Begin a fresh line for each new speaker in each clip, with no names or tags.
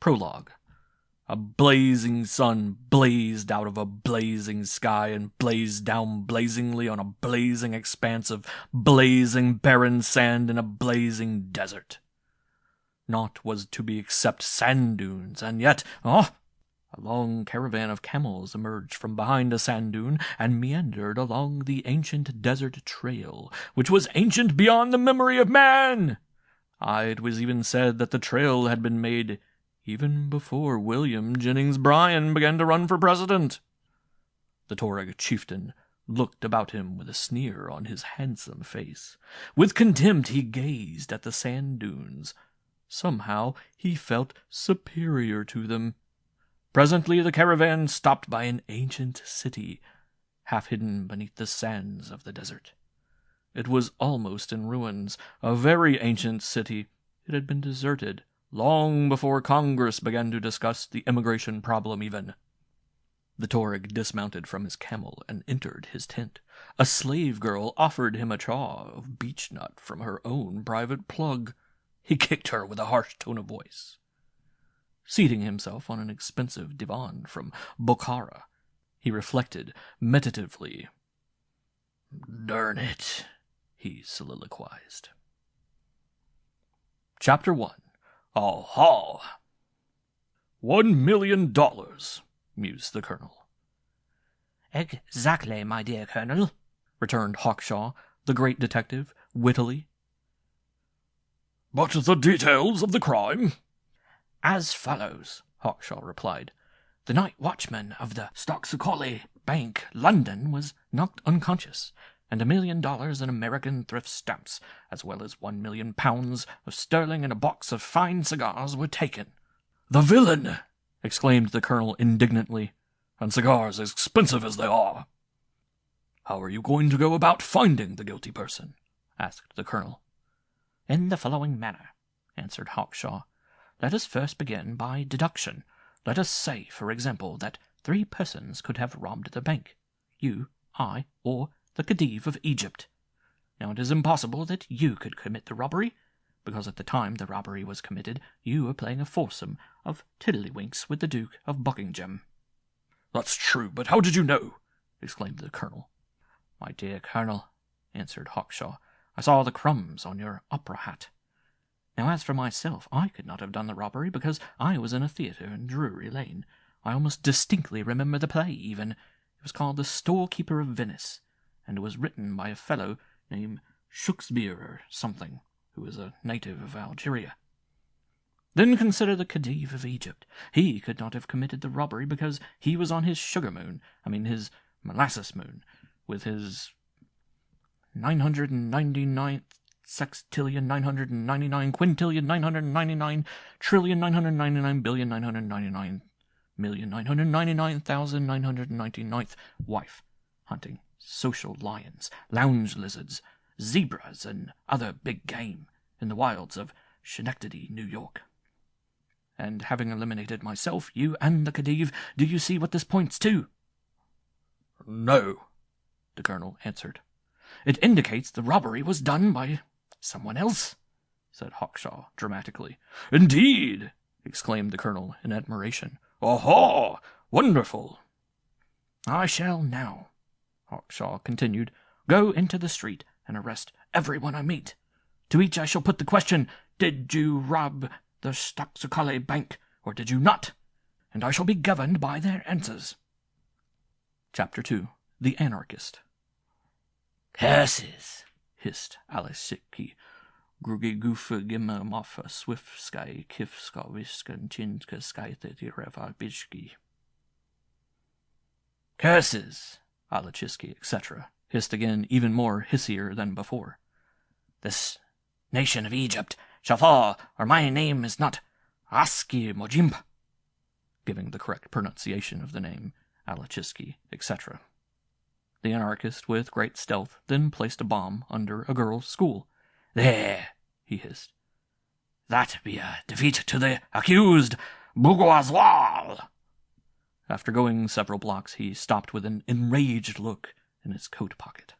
Prologue. A blazing sun blazed out of a blazing sky and blazed down blazingly on a blazing expanse of blazing barren sand in a blazing desert. Naught was to be except sand dunes, and yet, a long caravan of camels emerged from behind a sand dune and meandered along the ancient desert trail, which was ancient beyond the memory of man. It was even said that the trail had been made even before William Jennings Bryan began to run for president. The Tuareg chieftain looked about him with a sneer on his handsome face. With contempt he gazed at the sand dunes. Somehow he felt superior to them. Presently the caravan stopped by an ancient city, half hidden beneath the sands of the desert. It was almost in ruins, a very ancient city. It had been deserted long before Congress began to discuss the immigration problem even. The Tuareg dismounted from his camel and entered his tent. A slave girl offered him a chaw of beechnut from her own private plug. He kicked her with a harsh tone of voice. Seating himself on an expensive divan from Bokhara, he reflected meditatively. "Darn it," he soliloquized. Chapter 1. Aha! $1 million, mused the colonel.
"Exactly, my dear colonel,"
returned Hawkshaw, the great detective, wittily. "But the details of the crime?"
"As follows," Hawkshaw replied. "The night watchman of the Stocksocoli Bank, London, was knocked unconscious, and $1 million in American thrift stamps, as well as £1,000,000 of sterling and a box of fine cigars were taken."
"The villain!" exclaimed the colonel indignantly. "And cigars as expensive as they are." "How are you going to go about finding the guilty person?" asked the colonel.
"In the following manner," answered Hawkshaw. "Let us first begin by deduction. Let us say, for example, that 3 persons could have robbed the bank. You, I, or the Khedive of Egypt. Now it is impossible that you could commit the robbery, because at the time the robbery was committed you were playing a foursome of tiddlywinks with the Duke of Buckingham."
"That's true, but how did you know?" exclaimed the colonel.
"My dear colonel," answered Hawkshaw, "I saw the crumbs on your opera hat. Now as for myself, I could not have done the robbery because I was in a theatre in Drury Lane. I almost distinctly remember the play even. It was called The Storekeeper of Venice, and it was written by a fellow named Shakespeare or something, who was a native of Algeria. Then consider the Khedive of Egypt. He could not have committed the robbery because he was on his his molasses moon, with his 999 sextillion 999 quintillion 999 trillion 999 billion 999 million 999,999th wife, hunting social lions, lounge lizards, zebras, and other big game in the wilds of Schenectady, New York. And having eliminated myself, you, and the Khedive, do you see what this points to?"
"No,"
the colonel answered. "It indicates the robbery was done by someone else," said Hawkshaw dramatically.
"Indeed!" exclaimed the colonel in admiration. "Aha! Wonderful!"
"I shall now," Hawkshaw continued, "go into the street and arrest everyone I meet. To each I shall put the question, did you rob the Stocksocoli Bank, or did you not? And I shall be governed by their answers."
Chapter 2. The Anarchist.
"Curses!" hissed Alisiki. Grugi goofa gimma moffa swift sky kif skaviskan chinka sky reva bishki.
"Curses!" Alachiski, etc., hissed again, even more hissier than before.
"This nation of Egypt shall fall, or my name is not Aski Mojimp,"
giving the correct pronunciation of the name, Alachiski, etc. The anarchist, with great stealth, then placed a bomb under a girl's school.
"There," he hissed. "That be a defeat to the accused bourgeois."
After going several blocks, he stopped with an enraged look in his coat pocket.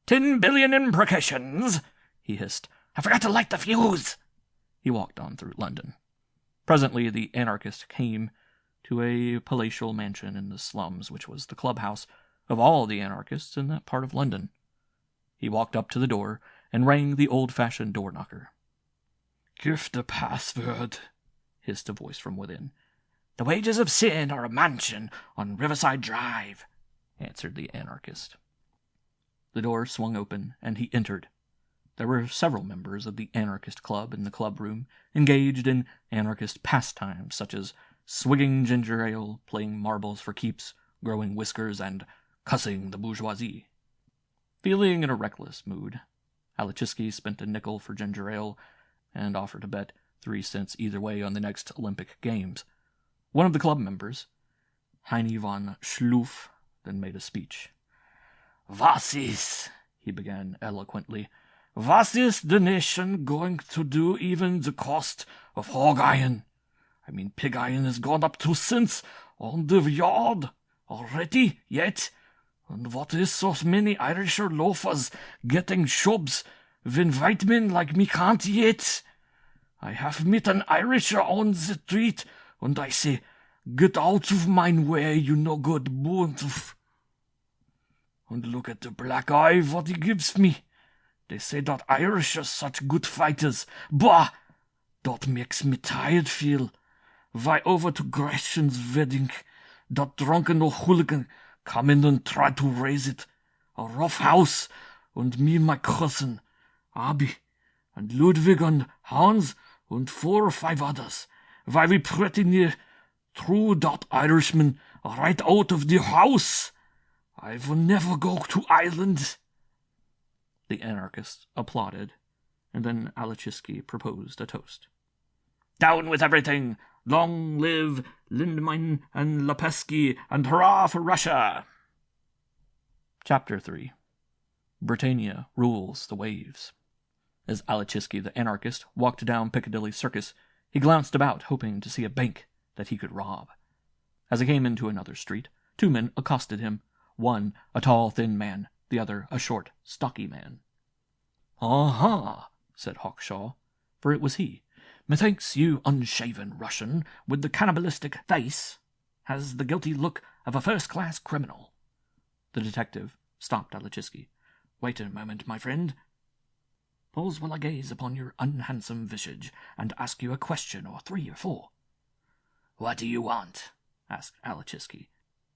10 billion imprecations, he hissed. "I forgot to light the fuse."
He walked on through London.
Presently the anarchist came to a palatial mansion in the slums, which was the clubhouse of all the anarchists in that part of London. He walked up to the door and rang the old-fashioned door-knocker. "Give the password," hissed a voice from within. "The wages of sin are a mansion on Riverside Drive," answered the anarchist. The door swung open, and he entered. There were several members of the anarchist club in the club-room, engaged in anarchist pastimes such as swigging ginger ale, playing marbles for keeps, growing whiskers, and cussing the bourgeoisie. Feeling in a reckless mood, Alachitsky spent a nickel for ginger ale and offered to bet 3 cents either way on the next Olympic Games. One of the club members, Heine von Schloof, then made a speech. "Was is," he began eloquently, "was is the nation going to do even the cost of hog iron? I mean, pig iron has gone up 2 cents on the yard already, yet. And what is so many Irisher loafers getting jobs when white men like me can't yet? I have met an Irisher on the street, and I say, get out of mine way, you no good boontf. And look at the black eye what he gives me. They say that Irish are such good fighters. Bah! That makes me tired feel. Why over to Gretchen's wedding, that drunken old hooligan come in and try to raise it. A rough house, and me and my cousin, Abi, and Ludwig and Hans, and 4 or 5 others. Why we pretty near threw that Irishman right out of the house. I will never go to Ireland." The anarchists applauded, and then Alachitsky proposed a toast. "Down with everything! Long live Lindemann and Lepesky, and hurrah for Russia!" Chapter 3. Britannia Rules the Waves. As Alachitsky the anarchist walked down Piccadilly Circus, he glanced about, hoping to see a bank that he could rob. As he came into another street, 2 men accosted him, one a tall, thin man, the other a short, stocky man. "Aha!" said Hawkshaw, for it was he. "Methinks you unshaven Russian with the cannibalistic face has the guilty look of a first-class criminal." The detective stopped Alachitsky. "Wait a moment, my friend. Pause while I gaze upon your unhandsome visage, and ask you a question or 3 or 4. "What do you want?" asked Alachitsky,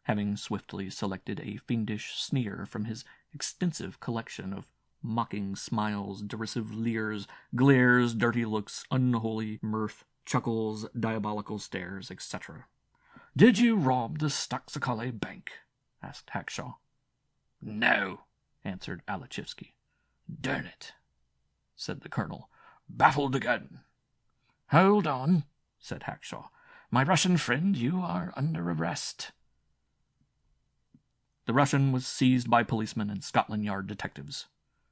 having swiftly selected a fiendish sneer from his extensive collection of mocking smiles, derisive leers, glares, dirty looks, unholy mirth, chuckles, diabolical stares, etc. "Did you rob the Staksakale Bank?" asked Hackshaw. "No," answered Alachitsky. "Darn it," said the colonel, baffled again. "Hold on," said Hackshaw. "My Russian friend, you are under arrest." The Russian was seized by policemen and Scotland Yard detectives.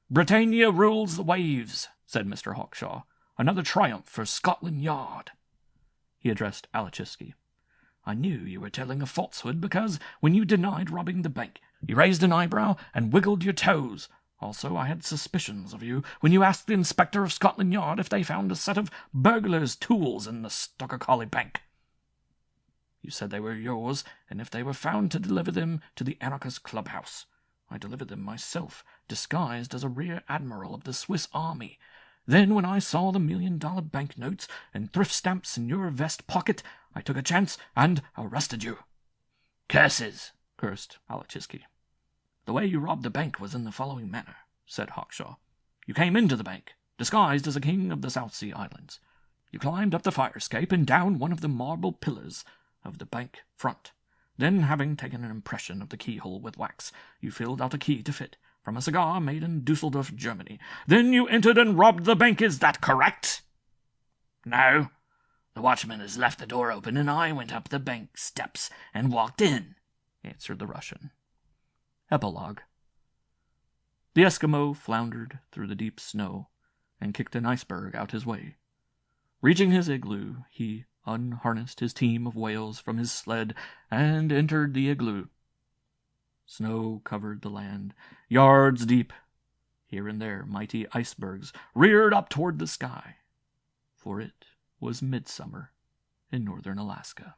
"Britannia rules the waves," said Mr. Hawkshaw. "Another triumph for Scotland Yard." He addressed Alachitsky. "I knew you were telling a falsehood because, when you denied robbing the bank, you raised an eyebrow and wiggled your toes. Also, I had suspicions of you when you asked the inspector of Scotland Yard if they found a set of burglars' tools in the Staksakale Bank. You said they were yours, and if they were found, to deliver them to the anarchist clubhouse. I delivered them myself, disguised as a rear admiral of the Swiss army. Then, when I saw the $1,000,000 banknotes and thrift stamps in your vest pocket, I took a chance and arrested you." "Curses!" cursed Alachitsky. "The way you robbed the bank was in the following manner," said Hawkshaw. "You came into the bank, disguised as a king of the South Sea Islands. You climbed up the fire escape and down one of the marble pillars of the bank front. Then, having taken an impression of the keyhole with wax, you filled out a key to fit, from a cigar made in Dusseldorf, Germany. Then you entered and robbed the bank. Is that correct?" "No. The watchman has left the door open, and I went up the bank steps and walked in," answered the Russian. Epilogue. The Eskimo floundered through the deep snow and kicked an iceberg out his way. Reaching his igloo, he unharnessed his team of whales from his sled and entered the igloo. Snow covered the land, yards deep. Here and there mighty icebergs reared up toward the sky, for it was midsummer.
in northern Alaska.